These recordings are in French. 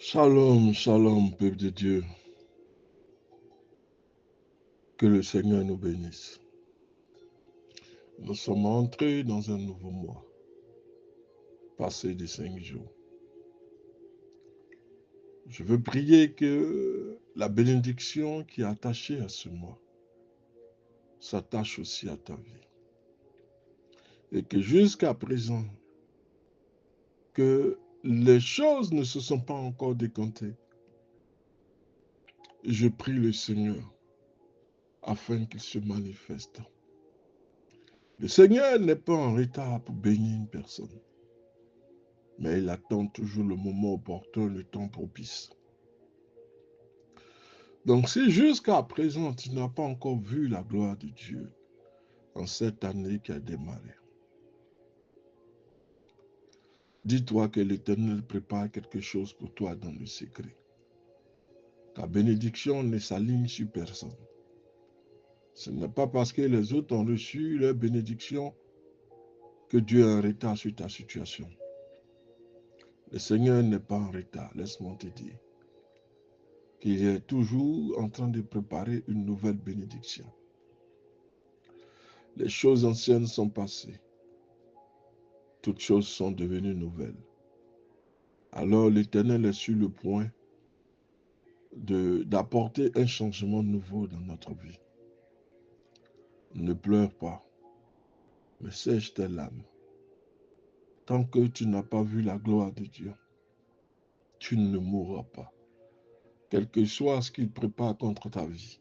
Shalom, shalom, peuple de Dieu. Que le Seigneur nous bénisse. Nous sommes entrés dans un nouveau mois, passé de 5 jours. Je veux prier que la bénédiction qui est attachée à ce mois s'attache aussi à ta vie. Et que jusqu'à présent, que les choses ne se sont pas encore décomptées. Je prie le Seigneur afin qu'il se manifeste. Le Seigneur n'est pas en retard pour bénir une personne, mais il attend toujours le moment opportun, le temps propice. Donc si jusqu'à présent tu n'as pas encore vu la gloire de Dieu en cette année qui a démarré, dis-toi que l'Éternel prépare quelque chose pour toi dans le secret. Ta bénédiction ne s'aligne sur personne. Ce n'est pas parce que les autres ont reçu leur bénédiction que Dieu est en retard sur ta situation. Le Seigneur n'est pas en retard, laisse-moi te dire qu'il est toujours en train de préparer une nouvelle bénédiction. Les choses anciennes sont passées. Toutes choses sont devenues nouvelles. Alors l'Éternel est sur le point d'apporter un changement nouveau dans notre vie. Ne pleure pas, mais sèche tes larmes. Tant que tu n'as pas vu la gloire de Dieu, tu ne mourras pas. Quel que soit ce qu'il prépare contre ta vie,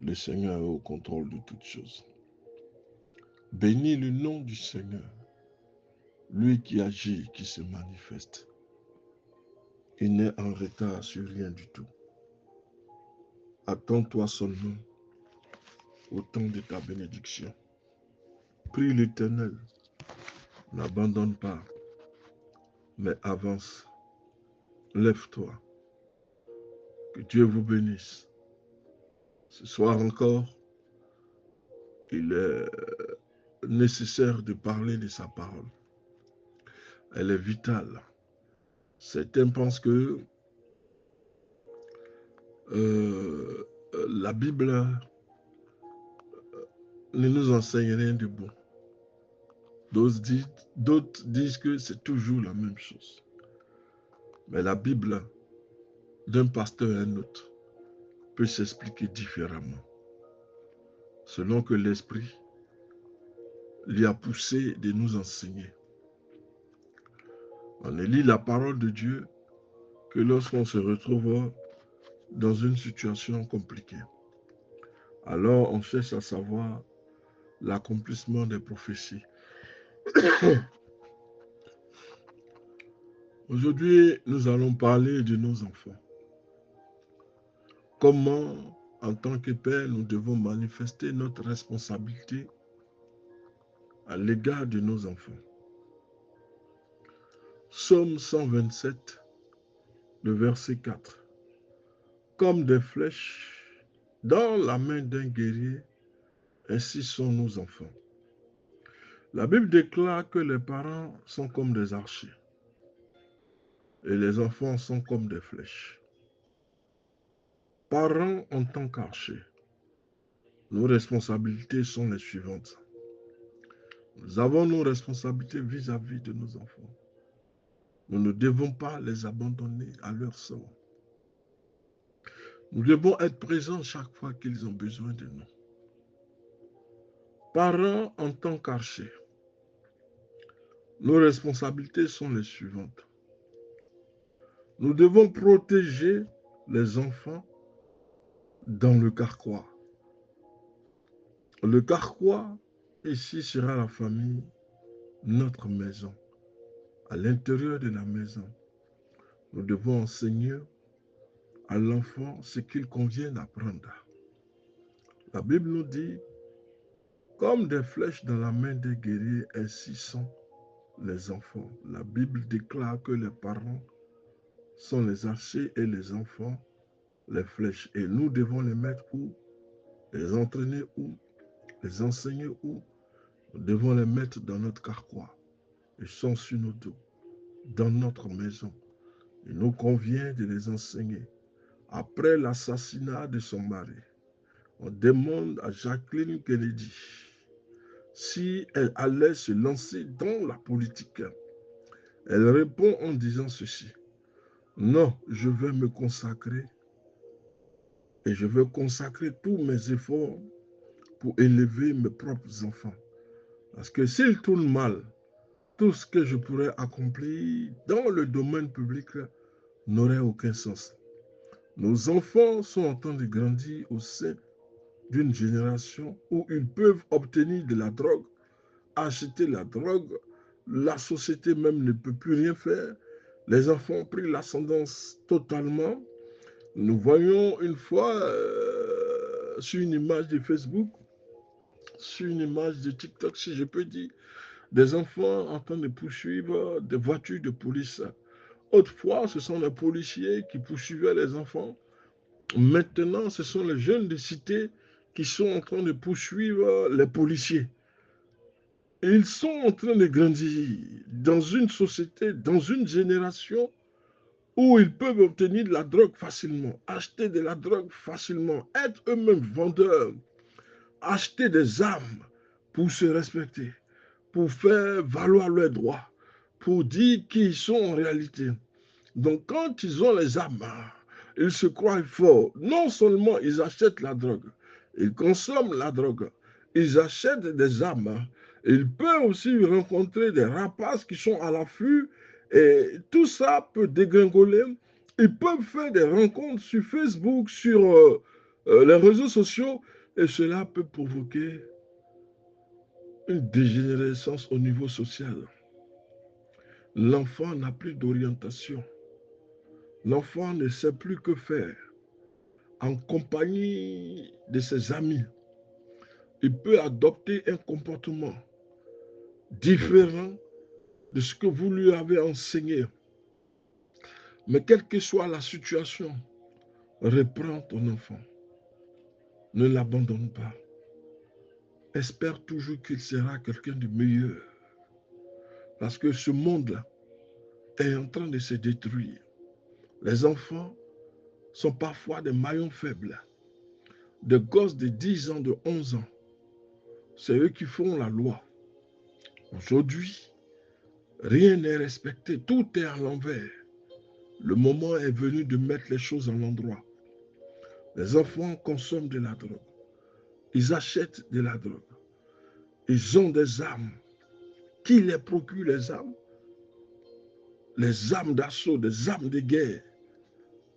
le Seigneur est au contrôle de toutes choses. Bénis le nom du Seigneur, lui qui agit, qui se manifeste. Il n'est en retard sur rien du tout. Attends-toi seulement au temps de ta bénédiction. Prie l'Éternel, n'abandonne pas, mais avance. Lève-toi. Que Dieu vous bénisse. Ce soir encore, il est nécessaire de parler de sa parole. Elle est vitale. Certains pensent que la Bible ne nous enseigne rien de bon. D'autres disent que c'est toujours la même chose. Mais la Bible, d'un pasteur à un autre, peut s'expliquer différemment, selon que l'Esprit lui a poussé de nous enseigner. On ne lit la parole de Dieu que lorsqu'on se retrouve dans une situation compliquée. Alors on cherche à savoir l'accomplissement des prophéties. Aujourd'hui, nous allons parler de nos enfants. Comment, en tant que père, nous devons manifester notre responsabilité à l'égard de nos enfants. Psaume 127, le verset 4. Comme des flèches dans la main d'un guerrier, ainsi sont nos enfants. La Bible déclare que les parents sont comme des archers et les enfants sont comme des flèches. Parents en tant qu'archers, nos responsabilités sont les suivantes. Nous avons nos responsabilités vis-à-vis de nos enfants. Nous ne devons pas les abandonner à leur sort. Nous devons être présents chaque fois qu'ils ont besoin de nous. Parents en tant qu'archers, nos responsabilités sont les suivantes. Nous devons protéger les enfants dans le carquois. Le carquois, ici, sera la famille, notre maison. À l'intérieur de la maison, nous devons enseigner à l'enfant ce qu'il convient d'apprendre. La Bible nous dit, comme des flèches dans la main des guerriers, ainsi sont les enfants. La Bible déclare que les parents sont les archers et les enfants les flèches. Et nous devons les mettre où? Les entraîner où? Les enseigner où? Nous devons les mettre dans notre carquois. Ils sont sur nos dos, dans notre maison. Il nous convient de les enseigner. Après l'assassinat de son mari, on demande à Jacqueline Kennedy si elle allait se lancer dans la politique. Elle répond en disant ceci: non, je vais me consacrer et je vais consacrer tous mes efforts pour élever mes propres enfants. Parce que s'ils tournent mal, tout ce que je pourrais accomplir dans le domaine public n'aurait aucun sens. Nos enfants sont en train de grandir au sein d'une génération où ils peuvent obtenir de la drogue, acheter la drogue. La société même ne peut plus rien faire. Les enfants ont pris l'ascendance totalement. Nous voyons une fois sur une image de Facebook, sur une image de TikTok, si je peux dire, des enfants en train de poursuivre des voitures de police. Autrefois, ce sont les policiers qui poursuivaient les enfants. Maintenant, ce sont les jeunes de cité qui sont en train de poursuivre les policiers. Ils sont en train de grandir dans une société, dans une génération où ils peuvent obtenir de la drogue facilement, acheter de la drogue facilement, être eux-mêmes vendeurs, acheter des armes pour se respecter, pour faire valoir leurs droits, pour dire qui ils sont en réalité. Donc quand ils ont les armes, ils se croient forts. Non seulement ils achètent la drogue, ils consomment la drogue, ils achètent des armes. Ils peuvent aussi rencontrer des rapaces qui sont à l'affût et tout ça peut dégringoler. Ils peuvent faire des rencontres sur Facebook, sur les réseaux sociaux et cela peut provoquer une dégénérescence au niveau social. L'enfant n'a plus d'orientation. L'enfant ne sait plus que faire. En compagnie de ses amis, il peut adopter un comportement différent de ce que vous lui avez enseigné. Mais quelle que soit la situation, reprends ton enfant. Ne l'abandonne pas. Espère toujours qu'il sera quelqu'un de meilleur. Parce que ce monde-là est en train de se détruire. Les enfants sont parfois des maillons faibles. Des gosses de 10 ans, de 11 ans. C'est eux qui font la loi. Aujourd'hui, rien n'est respecté. Tout est à l'envers. Le moment est venu de mettre les choses à l'endroit. Les enfants consomment de la drogue. Ils achètent de la drogue. Ils ont des armes. Qui les procure les armes? Les armes d'assaut, des armes de guerre.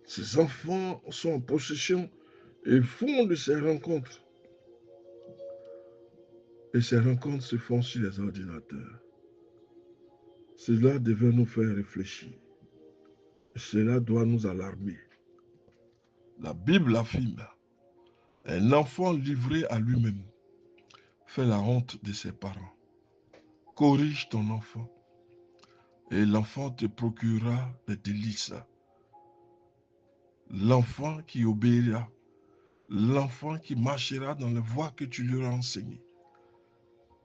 Ces enfants sont en possession et font de ces rencontres. Et ces rencontres se font sur les ordinateurs. Cela devait nous faire réfléchir. Cela doit nous alarmer. La Bible affirme, un enfant livré à lui-même fait la honte de ses parents. Corrige ton enfant et l'enfant te procurera des délices. L'enfant qui obéira, l'enfant qui marchera dans les voies que tu lui as enseignées.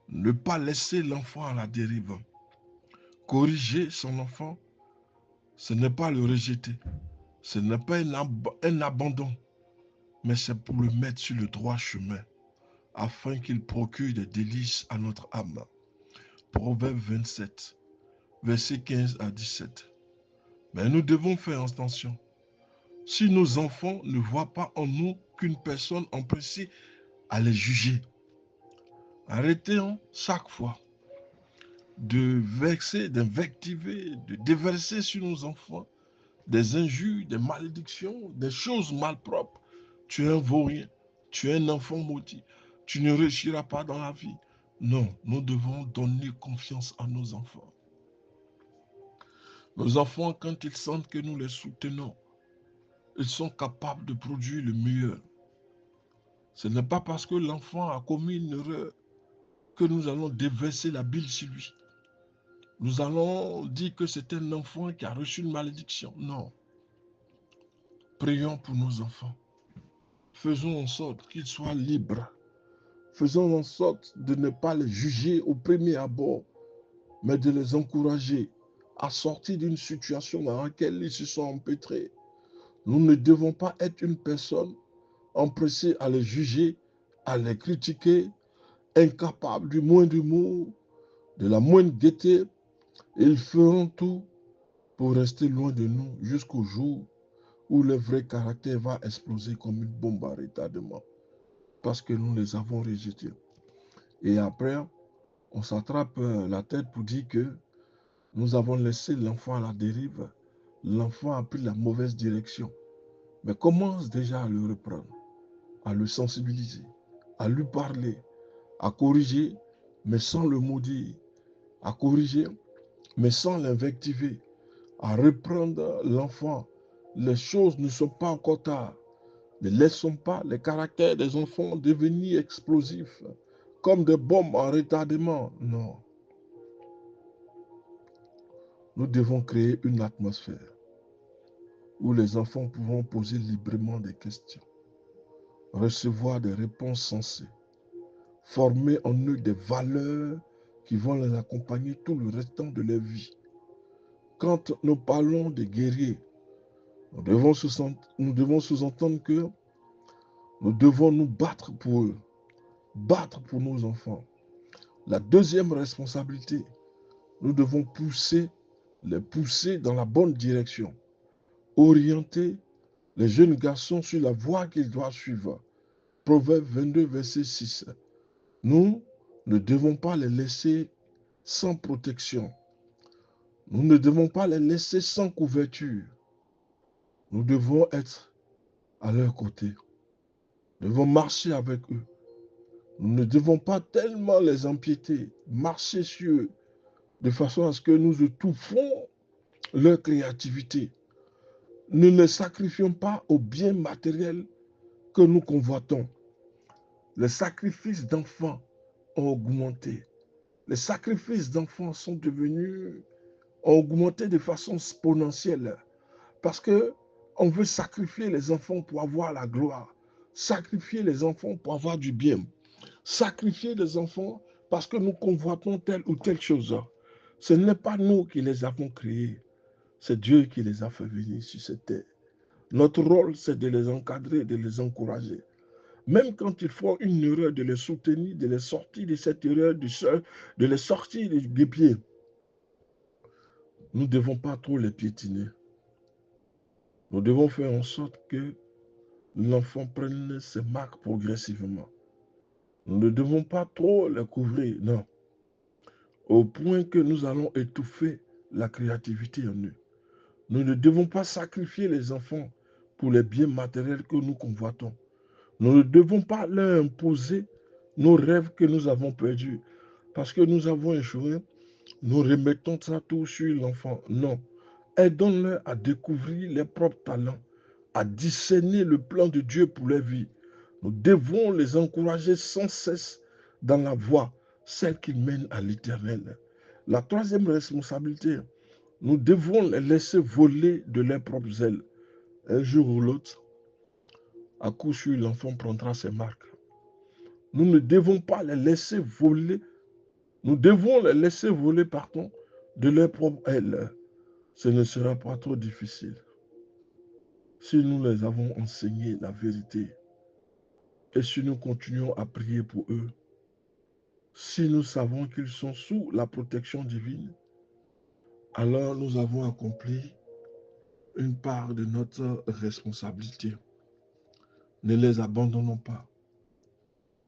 Ne pas laisser l'enfant à la dérive. Corriger son enfant, ce n'est pas le rejeter, ce n'est pas un abandon, mais c'est pour le mettre sur le droit chemin, afin qu'il procure des délices à notre âme. Proverbe 27, versets 15 à 17. Mais nous devons faire attention. Si nos enfants ne voient pas en nous qu'une personne empressée à les juger, arrêtons chaque fois de vexer, d'invectiver, de déverser sur nos enfants des injures, des malédictions, des choses malpropres. Tu es un vaurien, tu es un enfant maudit, tu ne réussiras pas dans la vie. Non, nous devons donner confiance à nos enfants. Nos enfants, quand ils sentent que nous les soutenons, ils sont capables de produire le meilleur. Ce n'est pas parce que l'enfant a commis une erreur que nous allons déverser la bile sur lui. Nous allons dire que c'est un enfant qui a reçu une malédiction. Non. Prions pour nos enfants. Faisons en sorte qu'ils soient libres. Faisons en sorte de ne pas les juger au premier abord, mais de les encourager à sortir d'une situation dans laquelle ils se sont empêtrés. Nous ne devons pas être une personne empressée à les juger, à les critiquer, incapable du moindre mot, de la moindre gaieté. Ils feront tout pour rester loin de nous jusqu'au jour où le vrai caractère va exploser comme une bombe à retardement, parce que nous les avons rejetés. Et après, on s'attrape la tête pour dire que nous avons laissé l'enfant à la dérive. L'enfant a pris la mauvaise direction. Mais commence déjà à le reprendre, à le sensibiliser, à lui parler, à corriger, mais sans le maudire, à corriger, mais sans l'invectiver, à reprendre l'enfant. Les choses ne sont pas encore tard. Ne laissons pas les caractères des enfants devenir explosifs, comme des bombes en retardement. Non. Nous devons créer une atmosphère où les enfants pourront poser librement des questions, recevoir des réponses sensées, former en eux des valeurs qui vont les accompagner tout le restant de leur vie. Quand nous parlons des guerriers, nous devons sous-entendre que nous devons nous battre pour eux, battre pour nos enfants. La deuxième responsabilité, nous devons les pousser dans la bonne direction, orienter les jeunes garçons sur la voie qu'ils doivent suivre. Proverbe 22, verset 6. Nous ne devons pas les laisser sans protection. Nous ne devons pas les laisser sans couverture. Nous devons être à leur côté. Nous devons marcher avec eux. Nous ne devons pas tellement les empiéter, marcher sur eux, de façon à ce que nous étouffons leur créativité. Ne les sacrifions pas aux biens matériels que nous convoitons. Les sacrifices d'enfants ont augmenté. Les sacrifices d'enfants ont augmenté de façon exponentielle. Parce que on veut sacrifier les enfants pour avoir la gloire. Sacrifier les enfants pour avoir du bien. Sacrifier les enfants parce que nous convoitons telle ou telle chose. Ce n'est pas nous qui les avons créés. C'est Dieu qui les a fait venir sur cette terre. Notre rôle, c'est de les encadrer, de les encourager. Même quand ils font une erreur, de les soutenir, de les sortir de cette erreur, de les sortir des pieds. Nous ne devons pas trop les piétiner. Nous devons faire en sorte que l'enfant prenne ses marques progressivement. Nous ne devons pas trop les couvrir, non. Au point que nous allons étouffer la créativité en eux. Nous ne devons pas sacrifier les enfants pour les biens matériels que nous convoitons. Nous ne devons pas leur imposer nos rêves que nous avons perdus. Parce que nous avons échoué, nous remettons ça tout sur l'enfant. Non. Aidons-leur à découvrir leurs propres talents, à discerner le plan de Dieu pour leur vie. Nous devons les encourager sans cesse dans la voie, celle qui mène à l'éternel. La troisième responsabilité, nous devons les laisser voler de leurs propres ailes. Un jour ou l'autre, à coup sûr, l'enfant prendra ses marques. Nous ne devons pas les laisser voler. Nous devons les laisser voler, de leurs propres ailes. Ce ne sera pas trop difficile. Si nous les avons enseigné la vérité, et si nous continuons à prier pour eux, si nous savons qu'ils sont sous la protection divine, alors nous avons accompli une part de notre responsabilité. Ne les abandonnons pas.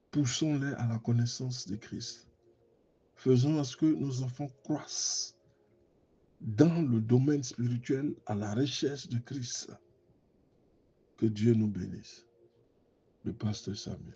Poussons-les à la connaissance de Christ. Faisons à ce que nos enfants croissent dans le domaine spirituel à la recherche de Christ. Que Dieu nous bénisse. Le pasteur Samuel.